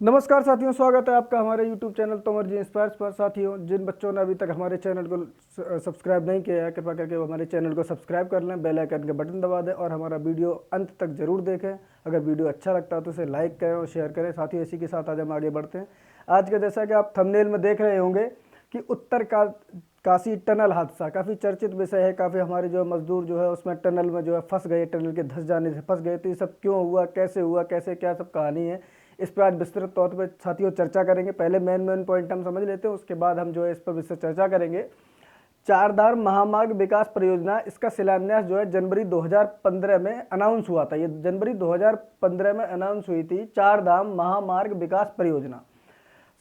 नमस्कार साथियों, स्वागत है आपका हमारे YouTube चैनल तोमर जी इंस्पायर्स पर। साथियों, जिन बच्चों ने अभी तक हमारे चैनल को सब्सक्राइब नहीं किया है, कृपया करके वो हमारे चैनल को सब्सक्राइब कर लें, बेल आइकन के बटन दबा दें और हमारा वीडियो अंत तक जरूर देखें। अगर वीडियो अच्छा लगता है तो इसे लाइक करें और शेयर करें। साथियों, इसी के साथ आज हम आगे बढ़ते हैं। आज का जैसा कि आप थंबनेल में देख रहे होंगे कि काशी टनल हादसा काफ़ी चर्चित विषय है। काफ़ी हमारे जो मजदूर जो है उसमें टनल में जो है फंस गए, टनल के धंस जाने से फंस गए। तो ये सब क्यों हुआ, कैसे क्या सब कहानी है, इस पर आज विस्तृत तौर पर साथियों चर्चा करेंगे। पहले मेन पॉइंट हम समझ लेते हैं, उसके बाद हम जो है इस पर विस्तृत चर्चा करेंगे। चारधाम महामार्ग विकास परियोजना, इसका शिलान्यास जो है जनवरी 2015 में अनाउंस हुआ था। ये जनवरी 2015 में अनाउंस हुई थी चारधाम महामार्ग विकास परियोजना।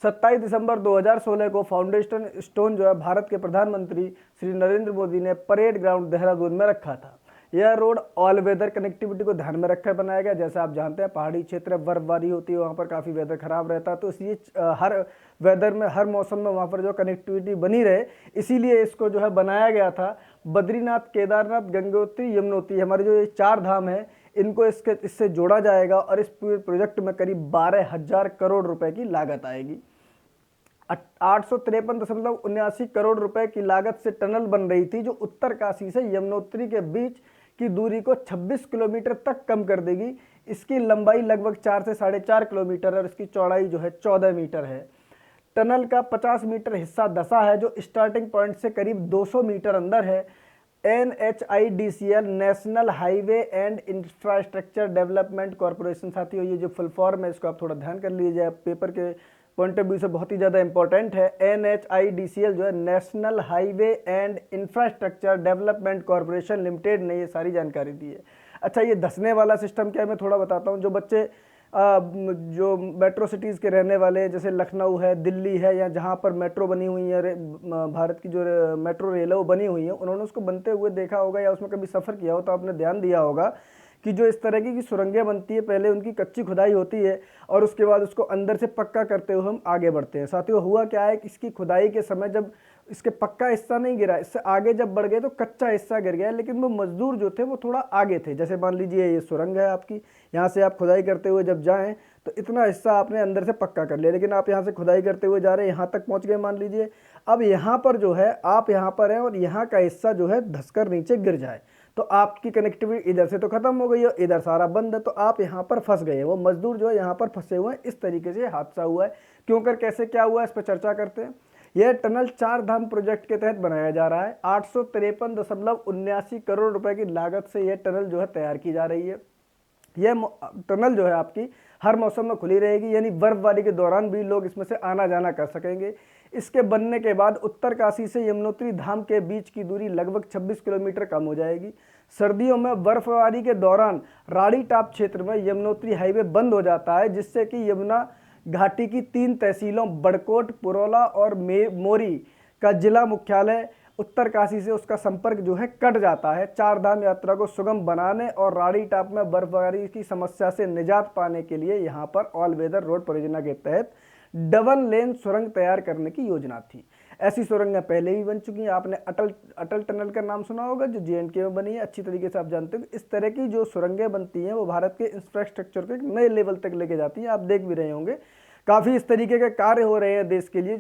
27 दिसंबर 2016 को फाउंडेशन स्टोन जो है भारत के प्रधानमंत्री श्री नरेंद्र मोदी ने परेड ग्राउंड देहरादून में रखा था। यह रोड ऑल वेदर कनेक्टिविटी को ध्यान में रखकर बनाया गया। जैसे आप जानते हैं, पहाड़ी क्षेत्र बर्फबारी होती है, वहाँ पर काफ़ी वेदर खराब रहता है, तो इसलिए हर वेदर में, हर मौसम में वहाँ पर जो कनेक्टिविटी बनी रहे, इसीलिए इसको जो है बनाया गया था। बद्रीनाथ, केदारनाथ, गंगोत्री, यमुनोत्री, हमारे जो ये 4 धाम है, इनको इससे जोड़ा जाएगा और इस पूरे प्रोजेक्ट में करीब 12,000 करोड़ रुपए की लागत आएगी। 853.79 करोड़ रुपए की लागत से टनल बन रही थी, जो उत्तरकाशी से यमुनोत्री के बीच की दूरी को 26 किलोमीटर तक कम कर देगी। इसकी लंबाई लगभग 4 से 4.5 किलोमीटर और इसकी चौड़ाई जो है 14 मीटर है। टनल का 50 मीटर हिस्सा धंसा है, जो स्टार्टिंग पॉइंट से करीब 200 मीटर अंदर है। NHIDCL, national highway and infrastructure development corporation. साथियों, ये जो फुल फॉर्म है इसको आप थोड़ा ध्यान कर लीजिए, पेपर के पॉइंट ऑफ व्यू से बहुत ही ज़्यादा इंपॉर्टेंट है। NHIDCL जो है national highway and infrastructure development corporation limited ने ये सारी जानकारी दी है। अच्छा, ये धंसने वाला सिस्टम क्या है, मैं थोड़ा बताता हूँ। जो बच्चे जो मेट्रो सिटीज़ के रहने वाले हैं, जैसे लखनऊ है, दिल्ली है, या जहाँ पर मेट्रो बनी हुई है, भारत की जो मेट्रो रेल है वो बनी हुई है, उन्होंने उसको बनते हुए देखा होगा या उसमें कभी सफ़र किया हो तो आपने ध्यान दिया होगा कि जो इस तरह की सुरंगें बनती है, पहले उनकी कच्ची खुदाई होती है और उसके बाद उसको अंदर से पक्का करते हुए हम आगे बढ़ते हैं। साथियों, हुआ क्या है कि इसकी खुदाई के समय जब इसके पक्का हिस्सा नहीं गिरा, इससे आगे जब बढ़ गए तो कच्चा हिस्सा गिर गया, लेकिन वो मजदूर जो थे वो थोड़ा आगे थे। जैसे मान लीजिए ये सुरंग है आपकी, यहाँ से आप खुदाई करते हुए जब जाएं तो इतना हिस्सा आपने अंदर से पक्का कर लिया, लेकिन आप यहाँ से खुदाई करते हुए जा रहे हैं, यहाँ तक पहुँच गए मान लीजिए। अब यहाँ पर जो है आप यहाँ पर हैं और यहाँ का हिस्सा जो है धंसकर नीचे गिर जाए तो आपकी कनेक्टिविटी इधर से तो खत्म हो गई है, इधर सारा बंद है, तो आप यहाँ पर फंस गए हैं। वो मजदूर जो है यहाँ पर फंसे हुए हैं। इस तरीके से हादसा हुआ है। क्यों कर, कैसे, क्या हुआ, इस पर चर्चा करते हैं। यह टनल 4 धाम प्रोजेक्ट के तहत बनाया जा रहा है। 853.79 करोड़ रुपए की लागत से यह टनल जो है तैयार की जा रही है। यह टनल जो है आपकी हर मौसम में खुली रहेगी, यानी बर्फबारी के दौरान भी लोग इसमें से आना जाना कर सकेंगे। इसके बनने के बाद उत्तरकाशी से यमुनोत्री धाम के बीच की दूरी लगभग 26 किलोमीटर कम हो जाएगी। सर्दियों में बर्फबारी के दौरान राड़ी टाप क्षेत्र में यमुनोत्री हाईवे बंद हो जाता है, जिससे कि यमुना घाटी की 3 तहसीलों बड़कोट, पुरौला और मोरी का जिला मुख्यालय उत्तरकाशी से उसका संपर्क जो है कट जाता है। 4 धाम यात्रा को सुगम बनाने और राड़ी टाप में बर्फबारी की समस्या से निजात पाने के लिए यहाँ पर ऑल वेदर रोड परियोजना के तहत डबल लेन सुरंग तैयार करने की योजना थी। ऐसी सुरंगें पहले भी बन चुकी हैं। आपने अटल टनल का नाम सुना होगा, जो JNK में बनी है, अच्छी तरीके से आप जानते हो। इस तरह की जो सुरंगें बनती हैं वो भारत के इंफ्रास्ट्रक्चर को एक नए लेवल तक लेके जाती हैं। आप देख भी रहे होंगे, काफ़ी इस तरीके के कार्य हो रहे हैं देश के लिए,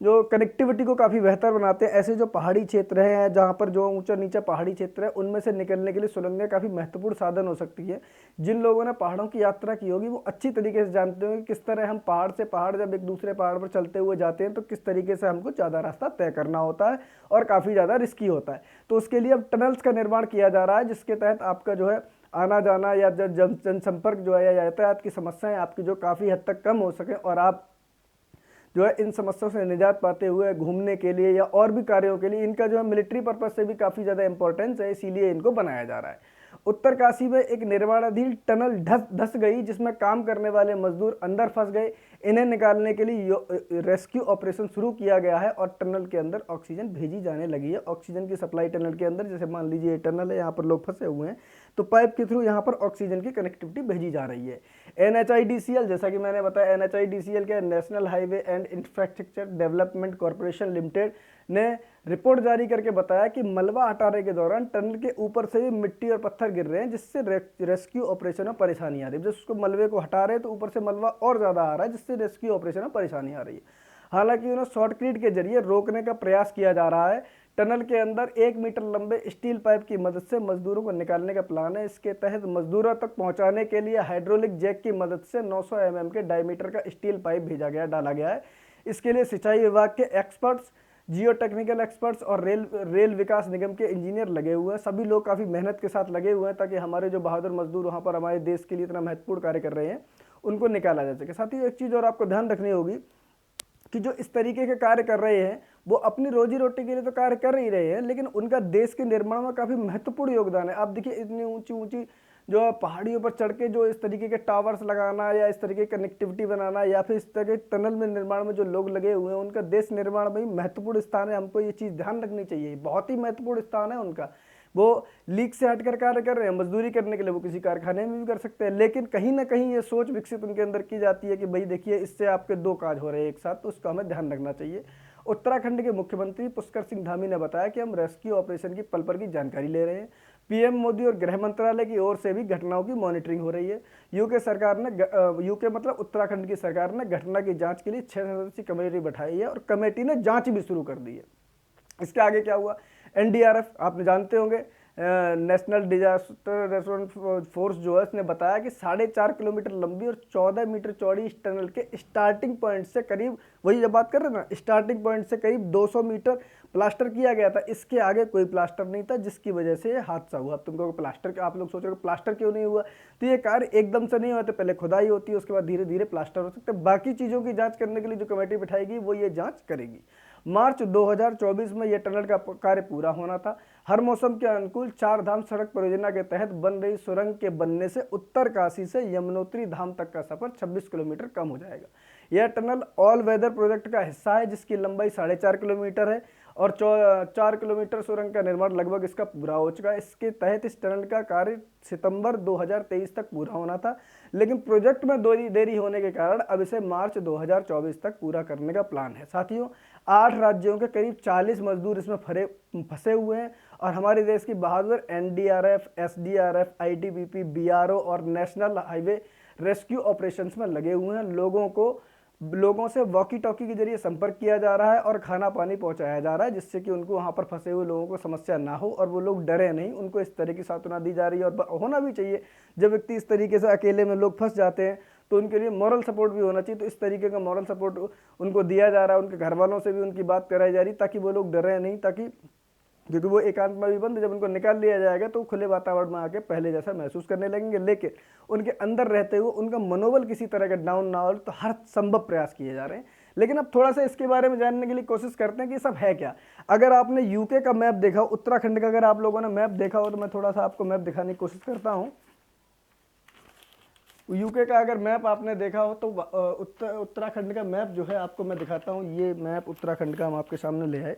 जो कनेक्टिविटी को काफ़ी बेहतर बनाते हैं। ऐसे जो पहाड़ी क्षेत्र हैं, जहाँ पर जो ऊंचा नीचा पहाड़ी क्षेत्र है, उनमें से निकलने के लिए सुरंगें काफ़ी महत्वपूर्ण साधन हो सकती है। जिन लोगों ने पहाड़ों की यात्रा की होगी वो अच्छी तरीके से जानते होंगे किस तरह हम पहाड़ से पहाड़ जब एक दूसरे पहाड़ पर चलते हुए जाते हैं तो किस तरीके से हमको ज़्यादा रास्ता तय करना होता है और काफ़ी ज़्यादा रिस्की होता है। तो उसके लिए अब टनल्स का निर्माण किया जा रहा है, जिसके तहत आपका जो है आना जाना या जनसंपर्क जो है या यातायात की समस्याएं आपकी जो काफ़ी हद तक कम हो सके और आप जो है इन समस्याओं से निजात पाते हुए घूमने के लिए या और भी कार्यों के लिए, इनका जो है मिलिट्री पर्पज से भी काफ़ी ज़्यादा इंपॉर्टेंस है, इसीलिए इनको बनाया जा रहा है। उत्तरकाशी में एक निर्माणाधीन टनल धस गई, जिसमें काम करने वाले मजदूर अंदर फंस गए। इन्हें निकालने के लिए रेस्क्यू ऑपरेशन शुरू किया गया है और टनल के अंदर ऑक्सीजन भेजी जाने लगी है। ऑक्सीजन की सप्लाई टनल के अंदर, जैसे मान लीजिए ये टनल है, यहाँ पर लोग फंसे हुए हैं, तो पाइप के थ्रू यहाँ पर ऑक्सीजन की कनेक्टिविटी भेजी जा रही है। NHIDCL, जैसा कि मैंने बताया, NHIDCL क्या, national highway and infrastructure development corporation limited ने रिपोर्ट जारी करके बताया कि मलबा हटाने के दौरान टनल के ऊपर से भी मिट्टी और पत्थर गिर रहे हैं, जिससे रेस्क्यू ऑपरेशन में परेशानी आ रही है। जब उसको मलबे को हटा रहे हैं तो ऊपर से मलबा और ज़्यादा आ रहा है, जिससे रेस्क्यू ऑपरेशन में परेशानी आ रही है। हालांकि उन्हें शॉर्टक्रीट के जरिए रोकने का प्रयास किया जा रहा है। टनल के अंदर 1 मीटर लंबे स्टील पाइप की मदद से मजदूरों को निकालने का प्लान है। इसके तहत मजदूरों तक पहुंचाने के लिए हाइड्रोलिक जैक की मदद से 900 mm के डायमीटर का स्टील पाइप डाला गया है। इसके लिए सिंचाई विभाग के एक्सपर्ट्स, जियो टेक्निकल एक्सपर्ट्स और रेल विकास निगम के इंजीनियर लगे हुए हैं। सभी लोग काफ़ी मेहनत के साथ लगे हुए हैं ताकि हमारे जो बहादुर मजदूर वहाँ पर हमारे देश के लिए इतना महत्वपूर्ण कार्य कर रहे हैं, उनको निकाला जा सके। साथ ही एक चीज़ और आपको ध्यान रखनी होगी कि जो इस तरीके के कार्य कर रहे हैं वो अपनी रोजी रोटी के लिए तो कार्य कर ही रहे हैं, लेकिन उनका देश के निर्माण में काफ़ी महत्वपूर्ण योगदान है। आप देखिए, इतनी ऊंची ऊंची जो पहाड़ियों पर चढ़ के जो इस तरीके के टावर्स लगाना या इस तरीके की कनेक्टिविटी बनाना या फिर इस तरह के टनल में निर्माण में जो लोग लगे हुए हैं, उनका देश निर्माण में ही महत्वपूर्ण स्थान है। हमको ये चीज़ ध्यान रखनी चाहिए, बहुत ही महत्वपूर्ण स्थान है उनका। वो लीक से हटकर कार्य कर रहे हैं, मजदूरी करने के लिए वो किसी कारखाने में भी कर सकते हैं, लेकिन कहीं ना कहीं ये सोच विकसित उनके अंदर की जाती है कि भाई देखिए, इससे आपके 2 काज हो रहे हैं एक साथ, तो उसका हमें ध्यान रखना चाहिए। उत्तराखंड के मुख्यमंत्री पुष्कर सिंह धामी ने बताया कि हम रेस्क्यू ऑपरेशन की पल पर की जानकारी ले रहे हैं। पीएम मोदी और गृह मंत्रालय की ओर से भी घटनाओं की मॉनिटरिंग हो रही है। यूके मतलब उत्तराखंड की सरकार ने घटना की जांच के लिए 6 सदस्यीय कमेटी बैठाई है और कमेटी ने जांच भी शुरू कर दी है। इसके आगे क्या हुआ, NDRF आपने जानते होंगे, नेशनल डिजास्टर रेस्पॉन्स फोर्स जो है, उसने बताया कि 4.5 किलोमीटर लंबी और 14 मीटर चौड़ी इस टनल के स्टार्टिंग पॉइंट से करीब, वही जब बात कर रहे हैं ना, स्टार्टिंग पॉइंट से करीब 200 मीटर प्लास्टर किया गया था। इसके आगे कोई प्लास्टर नहीं था, जिसकी वजह से ये हादसा हुआ। अब तुमको प्लास्टर, आप लोग सोच रहे हो प्लास्टर क्यों नहीं हुआ, तो ये कार्य एकदम से नहीं होते, पहले खुदाई होती है, उसके बाद धीरे धीरे प्लास्टर हो सकते हैं। बाकी चीज़ों की जाँच करने के लिए जो कमेटी बिठाएगी वो ये जाँच करेगी। मार्च 2024 में यह टनल का कार्य पूरा होना था। हर मौसम के अनुकूल 4 धाम सड़क परियोजना के तहत बन रही सुरंग के बनने से उत्तरकाशी से यमुनोत्री धाम तक का सफर 26 किलोमीटर कम हो जाएगा। यह टनल ऑल वेदर प्रोजेक्ट का हिस्सा है, जिसकी लंबाई 4.5 किलोमीटर है और 4 किलोमीटर सुरंग का निर्माण लगभग इसका पूरा हो चुका है। इसके तहत इस टनल का कार्य सितंबर 2023 तक पूरा होना था, लेकिन प्रोजेक्ट में देरी होने के कारण अब इसे मार्च 2024 तक पूरा करने का प्लान है। साथियों, 8 राज्यों के करीब 40 मजदूर इसमें फंसे हुए हैं और हमारे देश की बहादुर NDRF, SDRF, ITBP, BRO और नेशनल हाईवे रेस्क्यू ऑपरेशंस में लगे हुए हैं। लोगों से वॉकी टॉकी के जरिए संपर्क किया जा रहा है और खाना पानी पहुंचाया जा रहा है, जिससे कि उनको वहां पर फंसे हुए लोगों को समस्या ना हो और वो लोग डरे नहीं। उनको इस तरह की सांत्वना दी जा रही है और होना भी चाहिए। जब व्यक्ति इस तरीके से अकेले में लोग फंस जाते हैं तो उनके लिए मॉरल सपोर्ट भी होना चाहिए। तो इस तरीके का मॉरल सपोर्ट उनको दिया जा रहा है, उनके घर वालों से भी उनकी बात कराई जा रही ताकि वो लोग डरे नहीं, ताकि क्योंकि वो एकांत में भी बंद, जब उनको निकाल लिया जाएगा तो खुले वातावरण में आके पहले जैसा महसूस करने लगेंगे। लेकिन उनके अंदर रहते हुए उनका मनोबल किसी तरह का डाउन ना हो, तो हर संभव प्रयास किए जा रहे हैं। लेकिन अब थोड़ा सा इसके बारे में जानने के लिए कोशिश करते हैं कि सब है क्या। अगर आपने यूके का मैप देखा, उत्तराखंड का अगर आप लोगों ने मैप देखा हो, तो मैं थोड़ा सा आपको मैप दिखाने की कोशिश करता हूँ। यूके का अगर मैप आपने देखा हो तो उत्तराखंड का मैप जो है आपको मैं दिखाता हूँ। ये मैप उत्तराखंड का हम आपके सामने ले आए।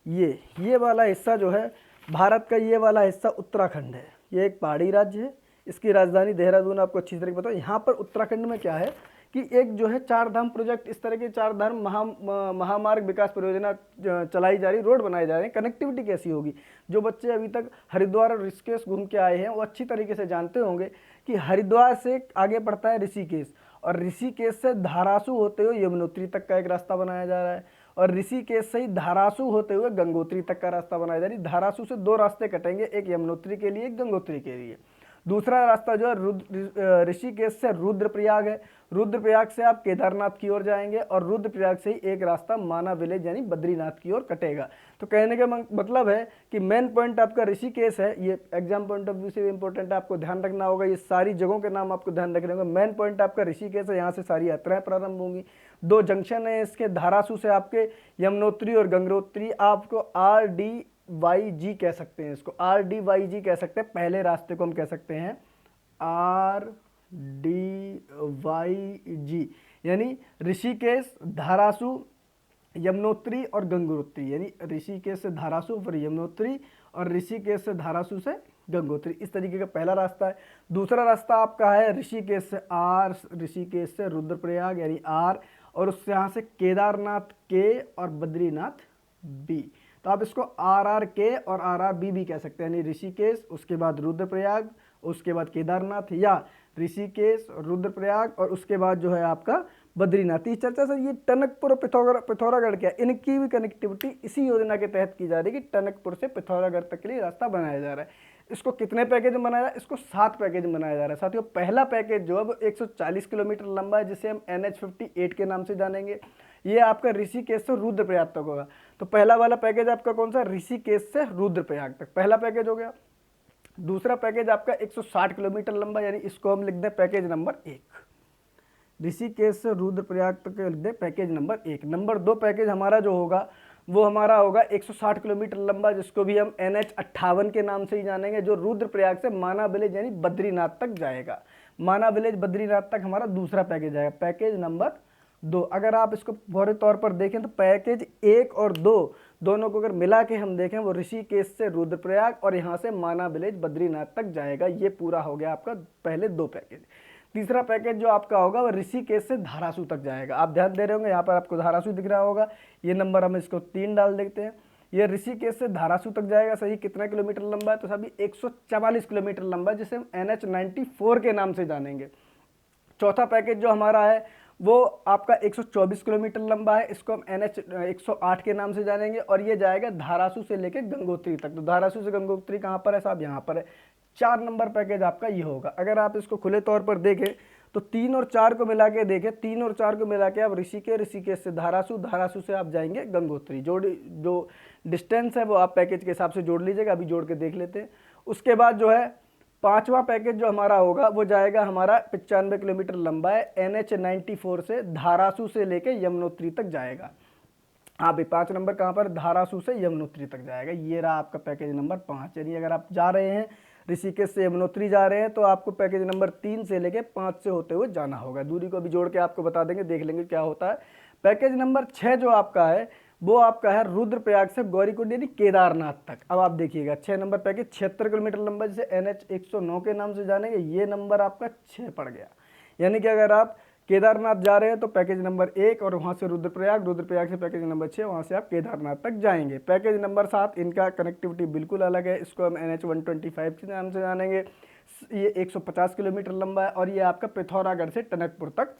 ये वाला हिस्सा जो है भारत का, ये वाला हिस्सा उत्तराखंड है। ये एक पहाड़ी राज्य है, इसकी राजधानी देहरादून आपको अच्छी तरह बताओ। यहाँ पर उत्तराखंड में क्या है कि एक जो है 4 धाम प्रोजेक्ट, इस तरह के 4 धाम महामार्ग विकास परियोजना चलाई जा रही, रोड बनाए जा रहे हैं। कनेक्टिविटी कैसी होगी, जो बच्चे अभी तक हरिद्वार और ऋषिकेश घूम के आए हैं वो अच्छी तरीके से जानते होंगे कि हरिद्वार से आगे पड़ता है ऋषिकेश और ऋषिकेश से धारासू होते हुए यमुनोत्री तक का एक रास्ता बनाया जा रहा है और ऋषिकेश से ही धारासू होते हुए गंगोत्री तक का रास्ता बनाया जा रहा है। धारासू से 2 रास्ते कटेंगे, एक यमुनोत्री के लिए, एक गंगोत्री के लिए। दूसरा रास्ता जो है ऋषिकेश से रुद्रप्रयाग है। रुद्रप्रयाग से आप केदारनाथ की ओर जाएंगे और रुद्रप्रयाग से ही एक रास्ता माना विलेज यानी बद्रीनाथ की ओर कटेगा। तो कहने का मतलब है कि मेन पॉइंट आपका ऋषिकेश है। ये एग्जाम पॉइंट ऑफ व्यू से इंपॉर्टेंट है, आपको ध्यान रखना होगा। ये सारी जगहों के नाम आपको ध्यान रखने होंगे। मेन पॉइंट आपका ऋषिकेश है, यहाँ से सारी यात्राएं प्रारंभ होंगी। 2 जंक्शन है इसके, धारासू से आपके यमुनोत्री और गंगोत्री। आपको RDYG कह सकते हैं, इसको RDYG कह सकते हैं। पहले रास्ते को हम कह सकते हैं RDYG, यानी ऋषिकेश, धारासू, यमुनोत्री और गंगोत्री, यानी ऋषिकेश से धारासू, फिर यमुनोत्री और ऋषिकेश से धारासू से गंगोत्री। इस तरीके का पहला रास्ता है। दूसरा रास्ता आपका है ऋषिकेश से आर, ऋषिकेश से रुद्रप्रयाग यानी आर, और उससे यहाँ से केदारनाथ के और बद्रीनाथ बी। तो आप इसको आर आर के और आर आर बी भी कह सकते हैं, यानी ऋषिकेश उसके बाद रुद्रप्रयाग उसके बाद केदारनाथ, या ऋषिकेश रुद्रप्रयाग और उसके बाद जो है आपका बद्रीनाथ। इस चर्चा से ये टनकपुर और पिथौरागढ़ क्या, इनकी भी कनेक्टिविटी इसी योजना के तहत की जा रही है कि टनकपुर से पिथौरागढ़ तक के लिए रास्ता बनाया जा रहा है। इसको कितने पैकेज में बनाया, इसको 7 पैकेज में बनाया जा रहा है साथियों। पहला पैकेज जो है वो 140 किलोमीटर लंबा है, जिसे हम NH58 के नाम से जानेंगे। ये आपका ऋषिकेश से रुद्रप्रयाग तक होगा। तो पहला वाला पैकेज आपका कौन सा, ऋषिकेश से रुद्रप्रयाग तक, पहला पैकेज हो गया। दूसरा पैकेज आपका 160 किलोमीटर लंबा, यानी इसको हम लिख दें पैकेज नंबर 1, ऋषिकेश से रुद्रप्रयाग तक लिख दें पैकेज नंबर 1। नंबर 2 पैकेज हमारा जो होगा वो हमारा होगा 160 किलोमीटर लंबा, जिसको भी हम NH58 के नाम से ही जानेंगे, जो रुद्रप्रयाग से माना विलेज यानी बद्रीनाथ तक जाएगा। माना विलेज बद्रीनाथ तक हमारा दूसरा पैकेज आएगा, पैकेज नंबर 2। अगर आप इसको फौरी तौर पर देखें तो पैकेज 1 और 2 दोनों को अगर मिला के हम देखें वो ऋषिकेश से रुद्रप्रयाग और यहाँ से माना विलेज बद्रीनाथ तक जाएगा। ये पूरा हो गया आपका पहले 2 पैकेज। तीसरा पैकेज जो आपका होगा वो ऋषिकेश से धारासू तक जाएगा। आप ध्यान दे रहे होंगे, यहाँ पर आपको धारासू दिख रहा होगा, ये नंबर हम इसको 3 डाल देते हैं। ये ऋषिकेश से धारासू तक जाएगा। सही कितना किलोमीटर लंबा है, तो सभी 144 किलोमीटर लंबा है, जिसे हम NH94 के नाम से जानेंगे। चौथा पैकेज जो हमारा है वो आपका 124 किलोमीटर लंबा है, इसको हम NH108 के नाम से जानेंगे, और ये जाएगा धारासू से लेकर गंगोत्री तक। तो धारासू से गंगोत्री कहाँ पर है साहब, यहाँ पर है। 4 नंबर पैकेज आपका ये होगा। अगर आप इसको खुले तौर पर देखें तो 3 और 4 को मिला के देखें, 3 और 4 को मिला के आप ऋषिकेश से धारासू, धारासू से आप जाएंगे गंगोत्री। जो डिस्टेंस है वो आप पैकेज के हिसाब से जोड़ लीजिएगा, अभी जोड़ के देख लेते हैं। उसके बाद जो है 5वां पैकेज जो हमारा होगा वो जाएगा हमारा 95 किलोमीटर लंबा है, NH94 से धारासू से लेके यमुनोत्री तक जाएगा। हाँ भाई 5 नंबर कहाँ पर, धारासू से यमुनोत्री तक जाएगा। ये रहा आपका पैकेज नंबर 5। यानी अगर आप जा रहे हैं ऋषिकेश से यमुनोत्री जा रहे हैं तो आपको पैकेज नंबर 3 से लेके 5 से होते हुए जाना होगा। दूरी को भी जोड़ के आपको बता देंगे, देख लेंगे क्या होता है। पैकेज नंबर 6 जो आपका है वो आपका है रुद्रप्रयाग से गौरीकुंड यानी केदारनाथ तक। अब आप देखिएगा 6 नंबर पैकेज 76 किलोमीटर लंबा, जिसे NH109 के नाम से जानेंगे। ये नंबर आपका 6 पड़ गया। यानी कि अगर आप केदारनाथ जा रहे हैं तो पैकेज नंबर 1 और वहाँ से रुद्रप्रयाग, रुद्रप्रयाग से पैकेज नंबर 6, वहाँ से आप केदारनाथ तक जाएंगे। पैकेज नंबर 7 इनका कनेक्टिविटी बिल्कुल अलग है, इसको हम NH125 के नाम से जानेंगे। ये 150 किलोमीटर लंबा है और ये आपका पिथौरागढ़ से टनकपुर तक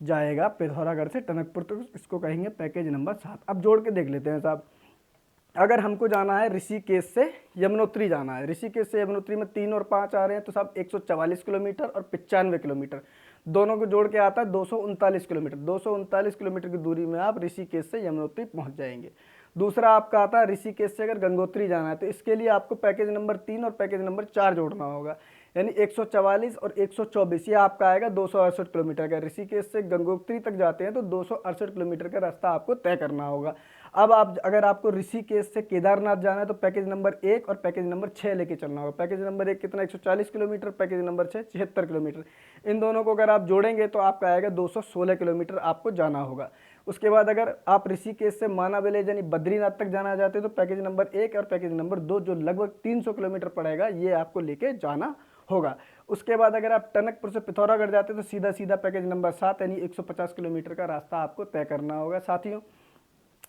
जाएगा। पिथौरागढ़ से टनकपुर तक इसको कहेंगे पैकेज नंबर 7। अब जोड़ के देख लेते हैं साहब। अगर हमको जाना है ऋषिकेश से यमुनोत्री जाना है, ऋषिकेश से यमुनोत्री में 3 और 5 आ रहे हैं, तो साहब 144 किलोमीटर और 95 किलोमीटर दोनों को जोड़ के आता है 239 किलोमीटर। 239 किलोमीटर की दूरी में आप ऋषिकेश से यमुनोत्री पहुंच जाएंगे। दूसरा आपका आता है ऋषिकेश से अगर गंगोत्री जाना है तो इसके लिए आपको पैकेज नंबर 3 और पैकेज नंबर 4 जोड़ना होगा, यानी 144 और 124, ये आपका आएगा 268 किलोमीटर का। ऋषिकेश से गंगोत्री तक जाते हैं तो 268 किलोमीटर का रास्ता आपको तय करना होगा। अब आप अगर आपको ऋषिकेश से केदारनाथ जाना है तो पैकेज नंबर 1 और पैकेज नंबर 6 लेके चलना होगा। पैकेज नंबर 1 कितना 140 किलोमीटर, पैकेज नंबर 6 76 किलोमीटर। इन दोनों को अगर आप जोड़ेंगे तो आपका आएगा 216 किलोमीटर आपको जाना होगा। उसके बाद अगर आप ऋषिकेश से माना विलेज यानी बद्रीनाथ तक जाना चाहते हैं तो पैकेज नंबर 1 और पैकेज नंबर 2 जो लगभग 300 किलोमीटर पड़ेगा, ये आपको लेके जाना होगा। उसके बाद अगर आप टनकपुर से पिथौरागढ़ जाते हैं तो सीधा सीधा पैकेज नंबर 7 यानी 150 किलोमीटर का रास्ता आपको तय करना होगा। साथियों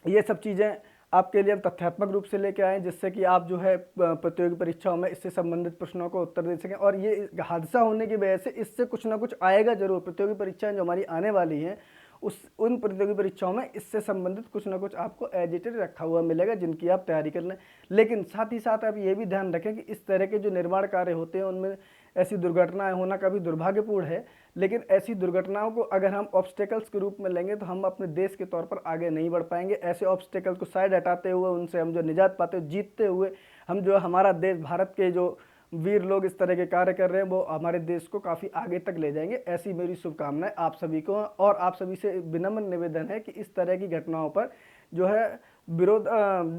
ये सब चीज़ें आपके लिए हम तथ्यात्मक रूप से लेके आए, जिससे कि आप जो है प्रतियोगी परीक्षाओं में इससे संबंधित प्रश्नों को उत्तर दे सकें। और ये हादसा होने की वजह से इससे कुछ ना कुछ आएगा जरूर। प्रतियोगी परीक्षाएं जो हमारी आने वाली हैं उन प्रतियोगी परीक्षाओं में इससे संबंधित कुछ ना कुछ आपको एज इट इज रखा हुआ मिलेगा, जिनकी आप तैयारी कर लें। लेकिन साथ ही साथ आप ये भी ध्यान रखें कि इस तरह के जो निर्माण कार्य होते हैं उनमें ऐसी दुर्घटनाएं होना कभी दुर्भाग्यपूर्ण है, लेकिन ऐसी दुर्घटनाओं को अगर हम ऑब्स्टेकल्स के रूप में लेंगे तो हम अपने देश के तौर पर आगे नहीं बढ़ पाएंगे। ऐसे ऑब्स्टेकल्स को साइड हटाते हुए उनसे हम जो निजात पाते हुए, जीतते हुए हम जो हमारा देश, भारत के जो वीर लोग इस तरह के कार्य कर रहे हैं वो हमारे देश को काफ़ी आगे तक ले जाएंगे। ऐसी मेरी शुभकामनाएं आप सभी को। और आप सभी से विनम्र निवेदन है कि इस तरह की घटनाओं पर जो है विरोध,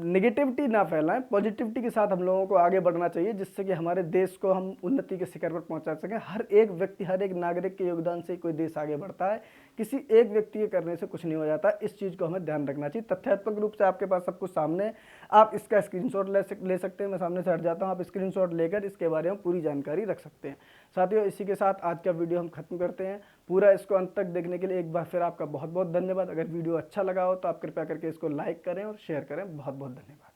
नेगेटिविटी ना फैलाएं, पॉजिटिविटी के साथ हम लोगों को आगे बढ़ना चाहिए, जिससे कि हमारे देश को हम उन्नति के शिखर पर पहुंचा सकें। हर एक व्यक्ति, हर एक नागरिक के योगदान से कोई देश आगे बढ़ता है। किसी एक व्यक्ति के करने से कुछ नहीं हो जाता। इस चीज़ को हमें ध्यान रखना चाहिए। तथ्यात्मक रूप से आपके पास सब कुछ सामने है, आप इसका स्क्रीनशॉट ले सकते हैं। मैं सामने से हट जाता हूँ, आप स्क्रीनशॉट लेकर इसके बारे में पूरी जानकारी रख सकते हैं। साथियों, इसी के साथ आज का वीडियो हम खत्म करते हैं। पूरा इसको अंत तक देखने के लिए एक बार फिर आपका बहुत बहुत धन्यवाद। अगर वीडियो अच्छा लगा हो तो आप कृपया करके इसको लाइक करें और शेयर करें। बहुत बहुत धन्यवाद।